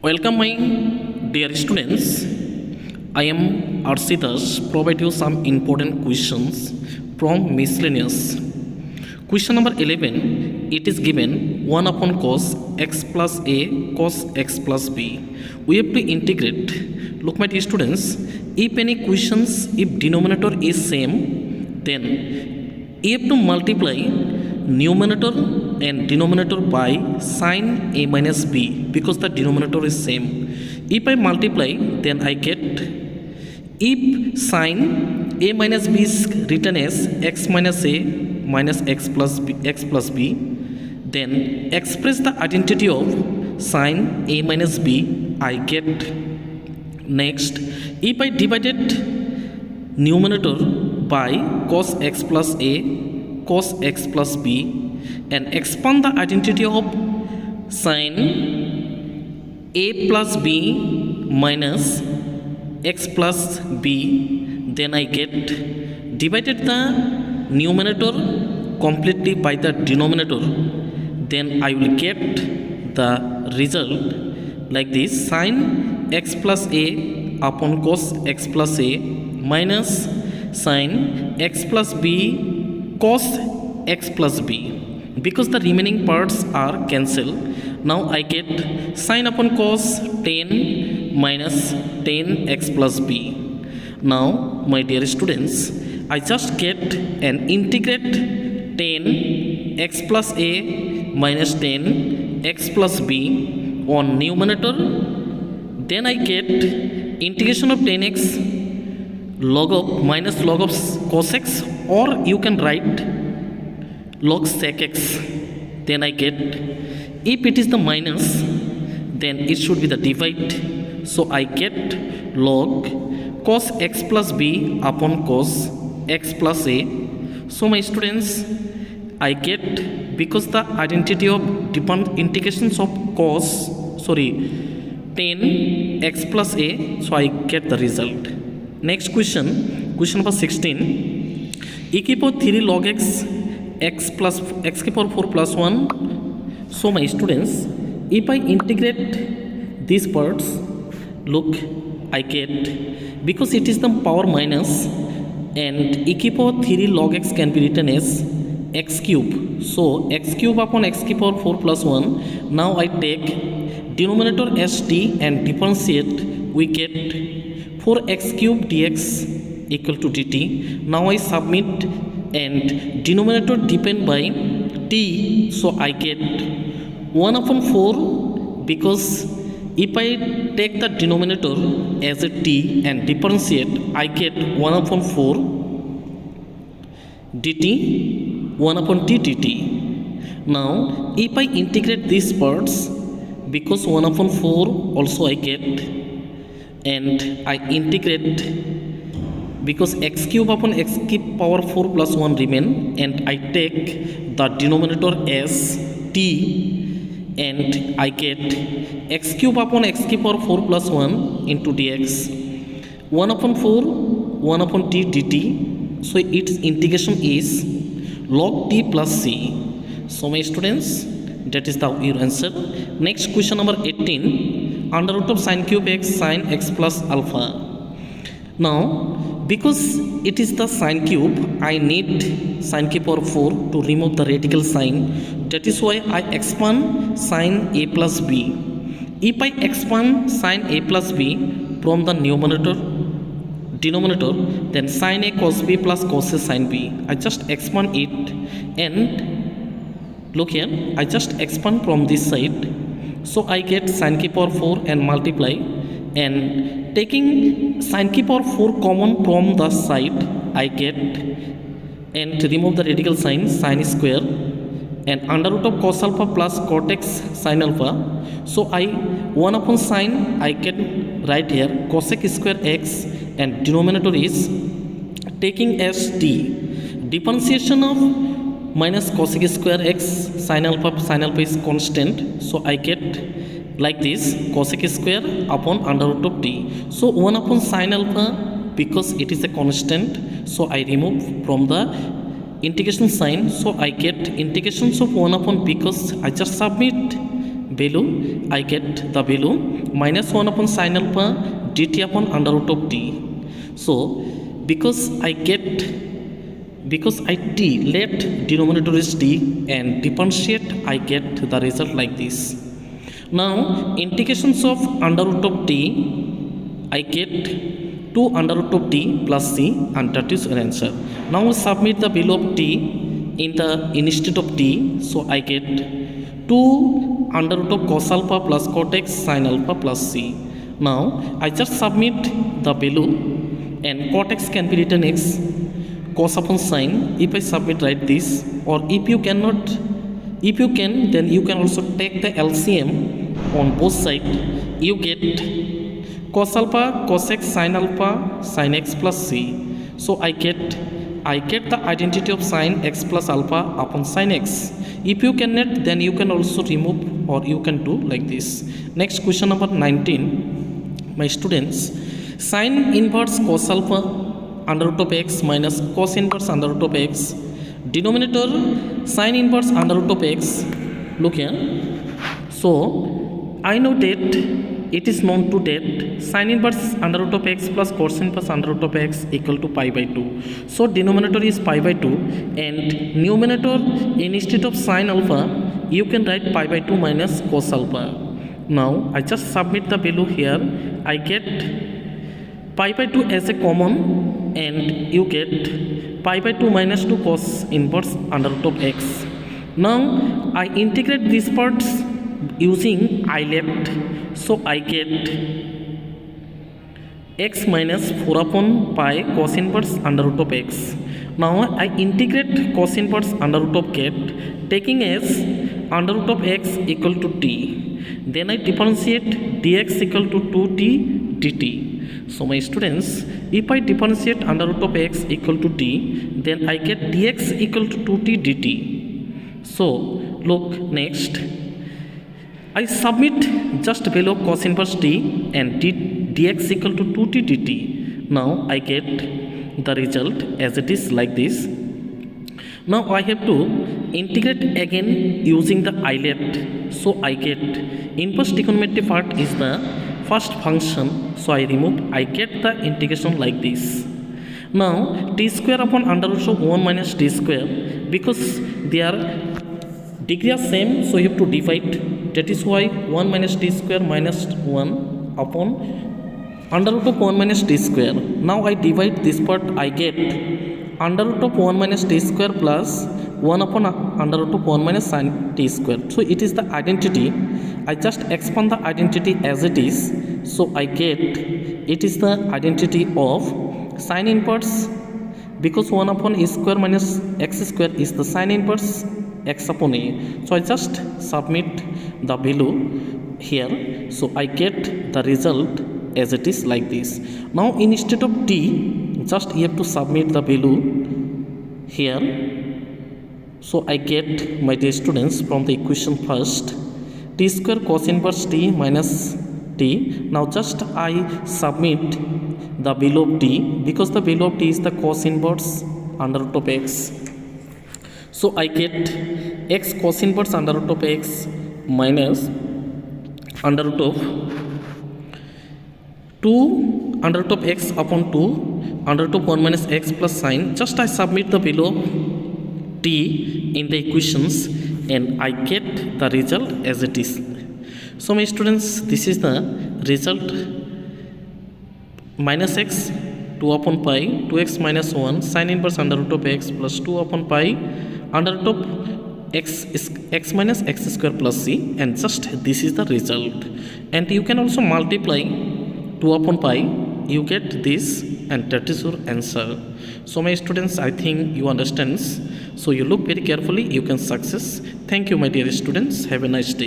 Welcome, my dear students. I am Arsidas. Provide you some important questions from miscellaneous. Question number 11. It is given 1 upon cos x plus a cos x plus b. We have to integrate. Look, my dear students. If any questions, if denominator is same, then you have to multiply numerator and denominator by sine a minus b because the denominator is same. If I multiply, then I get, if sine a minus b is written as x minus a minus x plus b, then express the identity of sine a minus b, I get. Next, if I divided numerator by cos x plus a cos x plus b and expand the identity of sine a plus b minus x plus b, then I get, divided the numerator completely by the denominator, then I will get the result like this: sine x plus a upon cos x plus a minus sine x plus b cos x plus b, because the remaining parts are cancelled. Now I get sine upon cos 10 minus 10 x plus b. Now, my dear students, I just get and integrate 10 x plus a minus 10 x plus b on numerator. Then I get integration of 10x log of minus log of cos x, or you can write log sec x. Then I get, if it is the minus, then it should be the divide. So I get log cos x plus b upon cos x plus a. So my students, I get, because the identity of integrations of 10 x plus a, so I get the result. Next question number 16. E की power 3 log x plus x की power 4 plus 1. So my students, if I integrate these parts, look, I get, because it is the power minus, and e की power 3 log x can be written as x cube. So x cube upon x की power 4 plus 1. Now I take denominator as t and differentiate, we get 4x cube dx equal to dt. Now I submit and denominator depend by t, so I get 1 upon 4, because if I take the denominator as a t and differentiate, I get 1 upon 4 dt, 1 upon t dt. Now if I integrate these parts, because 1 upon 4 also I get, and I integrate, because x cube upon x cube power 4 plus 1 remain, and I take the denominator as t, and I get x cube upon x cube power 4 plus 1 into dx, 1 upon 4 1 upon t dt. So its integration is log t plus c. So my students, that is the your answer. Next question number 18. Under root of sine cube x sine x plus alpha. Now, because it is the sine cube, I need sine cube power 4 to remove the radical sign. That is why I expand sine a plus b. If I expand sine a plus b from the denominator, then sine a cos b plus cos a sine b. I just expand it, and look here, I just expand from this side. So I get sine k power 4 and multiply, and taking sine k power 4 common from the side, I get, and to remove the radical sign, sine square, and under root of cos alpha plus cot x sine alpha. So I 1 upon sine, I can write here cosec square x, and denominator is taking as t. Differentiation of minus cosec square x sine alpha is constant, so I get like this, cosec square upon under root of t. So 1 upon sine alpha, because it is a constant, so I remove from the integration sign, so I get integrations of 1 upon, because I just submit value, I get the value minus 1 upon sin alpha dt upon under root of t. So because I t let denominator is t and differentiate, I get the result like this. Now integrations of under root of t, I get 2 under root of t plus c, and that is your answer. Now we submit the value of t instead of t, so I get 2 under root of cos alpha plus cot x sin alpha plus c. Now I just submit the value, and cot x can be written x cos upon sin. If I submit right this, or if you can, then you can also take the LCM on both sides. You get cos alpha cos x sin alpha sin x plus c. So I get the identity of sin x plus alpha upon sin x. If you cannot, then you can also remove, or you can do like this. Next question number 19. My students, sin inverse cos alpha under root of x minus cos inverse under root of x, denominator sin inverse under root of x. Look here. So I know that it is known to that sin inverse under root of x plus cos inverse under root of x equal to pi by 2. So denominator is pi by 2, and numerator, instead of sin alpha, you can write pi by 2 minus cos alpha. Now I just submit the value here. I get pi by 2 as a common, and you get pi by 2 minus 2 cos inverse under root of x. Now I integrate these parts using I left, so I get x minus 4 upon pi cos inverse under root of x. Now I integrate cos inverse under root of ket, taking as under root of x equal to t. Then I differentiate dx equal to 2t dt. So my students, if I differentiate under root of x equal to t, then I get dx equal to 2t dt. So look, next I submit just value of cos inverse t and dx equal to 2t dt. Now I get the result as it is like this. Now I have to integrate again using the I left. So I get inverse trigonometry part is the first function, so I remove. I get the integration like this. Now t square upon under root of 1 minus t square, because they are degree are same, so you have to divide. That is why 1 minus t square minus 1 upon under root of 1 minus t square. Now I divide this part, I get under root of 1 minus t square plus 1 upon under root of 1 minus sin t square. So it is the identity. I just expand the identity as it is. So I get it is the identity of sin inverse, because 1 upon a square minus x square is the sin inverse x upon a. So I just submit the value here. So I get the result as it is like this. Now instead of t, just you have to submit the value here. So I get, my dear students, from the equation first, t square cos inverse t minus t. Now just I submit the value of t, because the value of t is the cos inverse under root of x. So I get x cos inverse under root of x minus under root of 2 under root of x upon 2 under root of 1 minus x plus sin. Just I submit the value of t in the equations, and I get the result as it is. So my students, this is the result. Minus x 2 upon pi 2x minus 1 sin inverse under root of x plus 2 upon pi under root of x minus x square plus c, and just this is the result. And you can also multiply 2 upon pi, you get this, and that is your answer. So my students, I think you understand. So you look very carefully, you can success. Thank you, my dear students. Have a nice day.